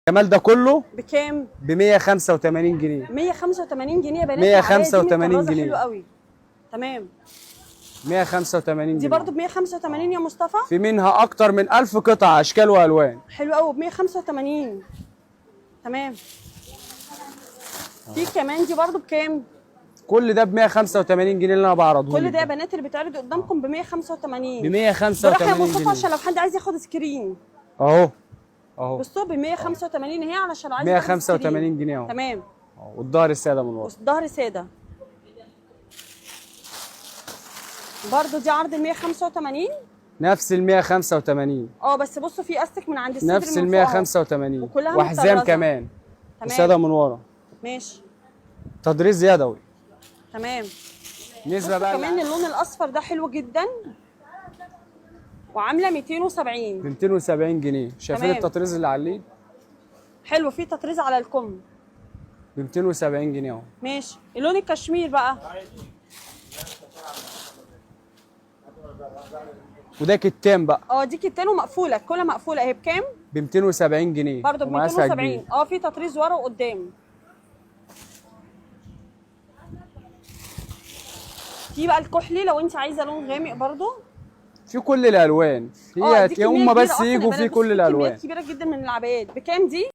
الجمال ده كله بكام؟ ب 185 جنيه. 185 جنيه يا بنات. 185 جنيه. حلو قوي. تمام. 185 دي جنيه. برضو ب 185 يا مصطفى. في منها اكتر من 1000 قطعه اشكال والوان. حلو قوي ب 185. تمام. في كمان دي برضو بكام؟ كل ده ب 185 جنيه اللي انا بعرضه كل لك ده يا بنات اللي بيتعرض قدامكم ب 185. ب 185 براحه يا جنيه. مصطفى عشان لو حد عايز ياخد سكرين. اهو اهو بصوا ب 185 اهي علشان لو عايز ياخد سكرين. 185 جنيه اهو. تمام. والظهر الساده من ورا. ظهر ساده. برضو دي عرض ال 185. نفس ال 185. بس بصوا في استك من عند الصدر نفس من ال فوق أهو. 185 وكلها وحزام مطرزة. كمان. تمام. وساده من ورا. ماشي. تطريز يدوي. تمام. نسبه بقى كمان اللون الاصفر ده حلو جدا وعامله 270. 270 جنيه. شايفين تمام. التطريز اللي على اليد؟ حلو فيه تطريز على الكم. ب 270 جنيه اهو. ماشي. اللون الكشمير بقى. وده كتان بقى. دي كتان ومقفوله، كلها مقفوله اهي بكام؟ ب 270 جنيه. برضه ب ومقاسها 270. كبير. في تطريز ورا وقدام. في بقى الكحلي لو انت عايزه لون غامق برضه. في كل الالوان. دي كمية هم كبيرة بس أصلاً يا يجوا بنات. في بصوا كل الالوان. كميات كبيره جدا من العبايات. بكام دي؟